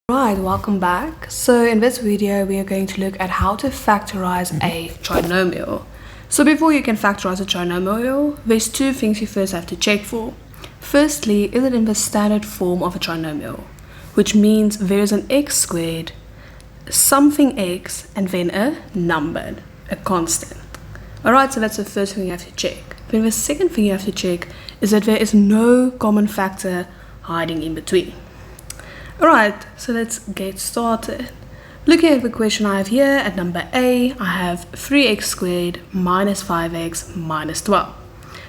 Right, welcome back. So in this video we are going to look at how to factorize a trinomial. So before you can factorize a trinomial, there's two things you first have to check for. Firstly, is it in the standard form of a trinomial, which means there is an x squared, something x, and then a number, a constant. Alright, so that's the first thing you have to check. Then the second thing you have to check is that there is no common factor hiding in between. Alright, so let's get started. Looking at the question I have here at number A, I have 3x squared minus 5x minus 12.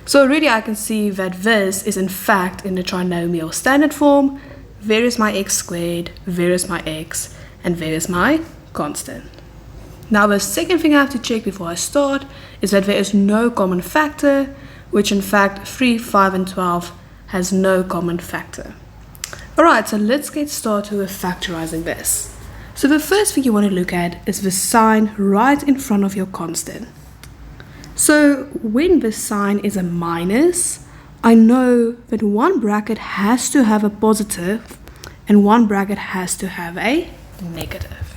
So already I can see that this is in fact in the trinomial standard form. There is my x squared, there is my x, and there is my constant. Now the second thing I have to check before I start is that there is no common factor, which in fact 3, 5, and 12 has no common factor. Alright, so let's get started with factorizing this. So the first thing you want to look at is the sign right in front of your constant. So when the sign is a minus, I know that one bracket has to have a positive and one bracket has to have a negative.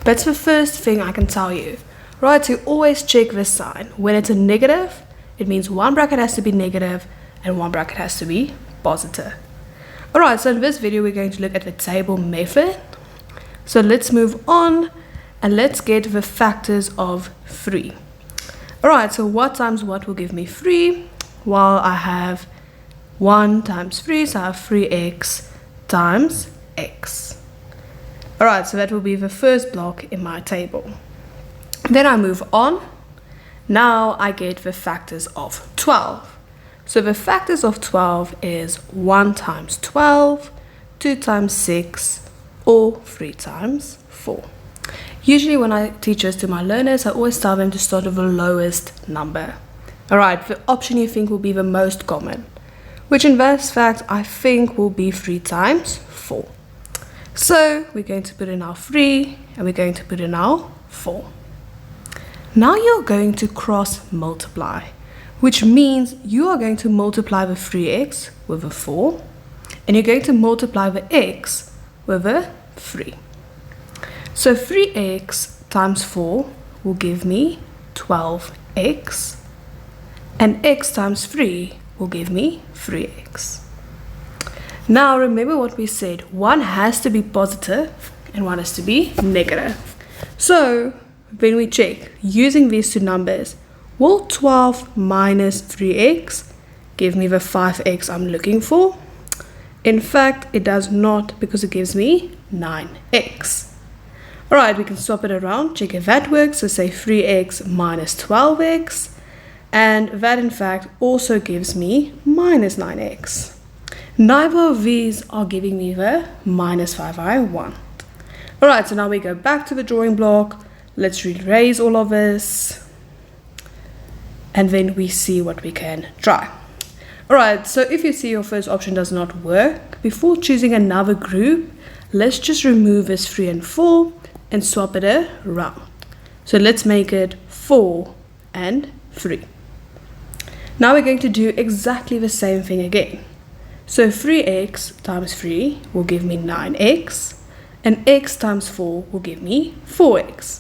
That's the first thing I can tell you. Right, so always check this sign. When it's a negative, it means one bracket has to be negative and one bracket has to be positive. Alright, so in this video we're going to look at the table method. So let's move on and let's get the factors of 3. Alright, so what times what will give me 3? Well, I have 1 times 3, so I have 3x times x. Alright, so that will be the first block in my table. Then I move on. Now I get the factors of 12. So the factors of 12 is 1 times 12, 2 times 6, or 3 times 4. Usually when I teach this to my learners, I always tell them to start with the lowest number. Alright, the option you think will be the most common, which in this fact I think will be 3 times 4. So we're going to put in our 3 and we're going to put in our 4. Now you're going to cross multiply, which means you are going to multiply the 3x with a 4, and you're going to multiply the x with a 3. So 3x times 4 will give me 12x, and x times 3 will give me 3x. Now remember what we said, one has to be positive and one has to be negative. So when we check using these two numbers, will 12 minus 3x give me the 5x I'm looking for? In fact, it does not, because it gives me 9x. Alright, we can swap it around, check if that works. So say 3x minus 12x, and that in fact also gives me minus 9x. Neither of these are giving me the minus 5 I want. Alright, so now we go back to the drawing block. Let's erase all of this, and then we see what we can try. Alright, so if you see your first option does not work, before choosing another group, let's just remove this 3 and 4 and swap it around. So let's make it 4 and 3. Now we're going to do exactly the same thing again. So 3x times 3 will give me 9x, and x times 4 will give me 4x.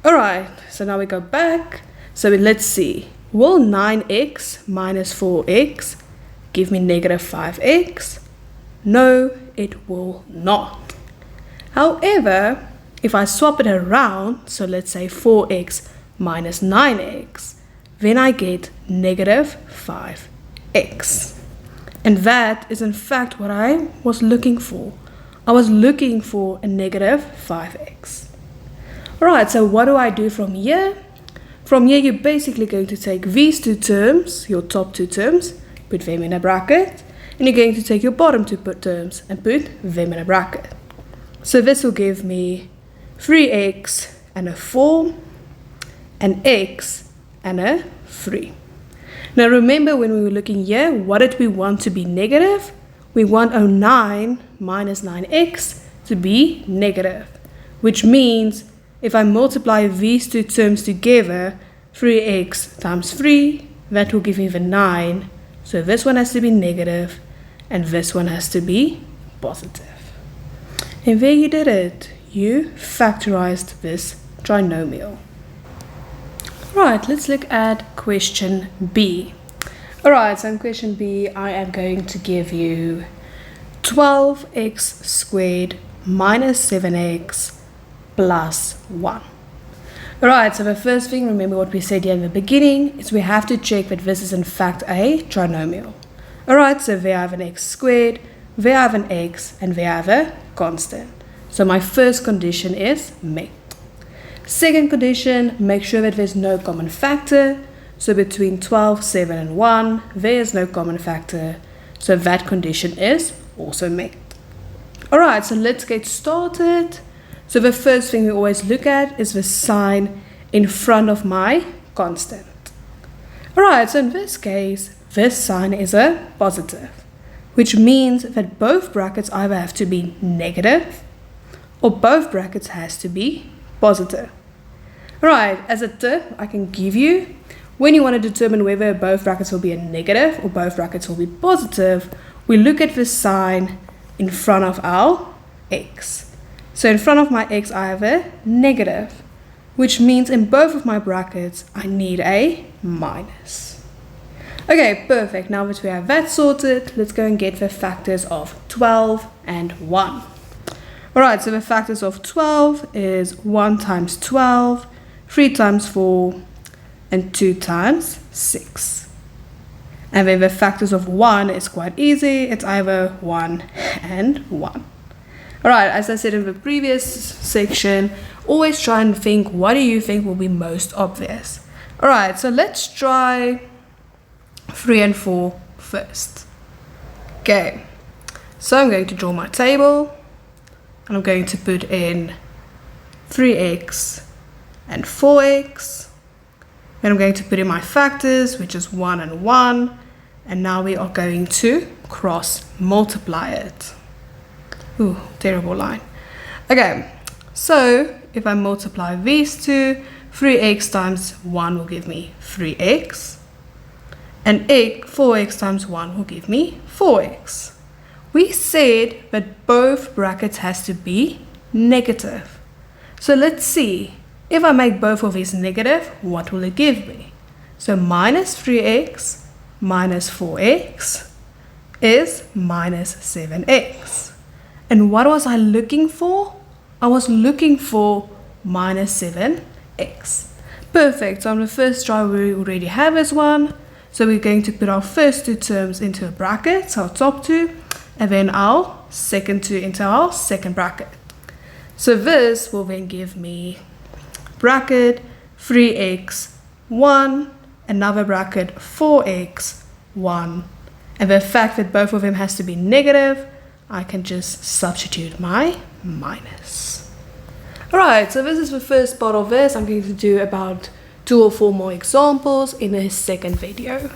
Alright, so now we go back. So let's see. Will 9x minus 4x give me negative 5x? No, it will not. However, if I swap it around, so let's say 4x minus 9x, then I get negative 5x. And that is in fact what I was looking for. I was looking for a negative 5x. Alright, so what do I do from here? From here, you're basically going to take these two terms, your top two terms, put them in a bracket, and you're going to take your bottom two terms and put them in a bracket. So this will give me 3x and a 4, and x and a 3. Now remember when we were looking here, what did we want to be negative? We want 9 minus 9x to be negative, which means if I multiply these two terms together, 3x times 3, that will give me the 9. So this one has to be negative and this one has to be positive. And there you did it. You factorized this trinomial. Right, let's look at question B. Alright, so in question B, I am going to give you 12x squared minus 7x plus 1. Alright, so the first thing, remember what we said here in the beginning, is we have to check that this is in fact a trinomial. Alright, so there I have an x squared, there I have an x, and there I have a constant. So my first condition is met. Second condition, make sure that there's no common factor. So between 12, 7, and 1, there is no common factor. So that condition is also met. Alright, so let's get started. So the first thing we always look at is the sign in front of my constant. Alright, so in this case, this sign is a positive, which means that both brackets either have to be negative or both brackets has to be positive. Alright, as a tip I can give you, when you want to determine whether both brackets will be a negative or both brackets will be positive, we look at the sign in front of our x. So in front of my x I have a negative, which means in both of my brackets I need a minus. Okay, perfect. Now that we have that sorted, let's go and get the factors of 12 and 1. Alright, so the factors of 12 is 1 times 12, 3 times 4, and 2 times 6. And then the factors of 1 is quite easy. It's either 1 and 1. Alright, as I said in the previous section, always try and think, what do you think will be most obvious? Alright, so let's try 3 and 4 first. Okay, so I'm going to draw my table. And I'm going to put in 3x and 4x. Then I'm going to put in my factors, which is 1 and 1. And now we are going to cross multiply it. Ooh, terrible line. Okay, so if I multiply these two, 3x times 1 will give me 3x. And 4x times 1 will give me 4x. We said that both brackets has to be negative. So let's see, if I make both of these negative, what will it give me? So minus 3x minus 4x is minus 7x. And what was I looking for? I was looking for minus 7x. Perfect, so on the first try we already have this one. So we're going to put our first two terms into a bracket, so our top two, and then our second two into our second bracket. So this will then give me bracket 3x 1, another bracket 4x 1, and the fact that both of them has to be negative, I can just substitute my minus. Alright, so this is the first part of this. I'm going to do about 2 or 4 more examples in a second video.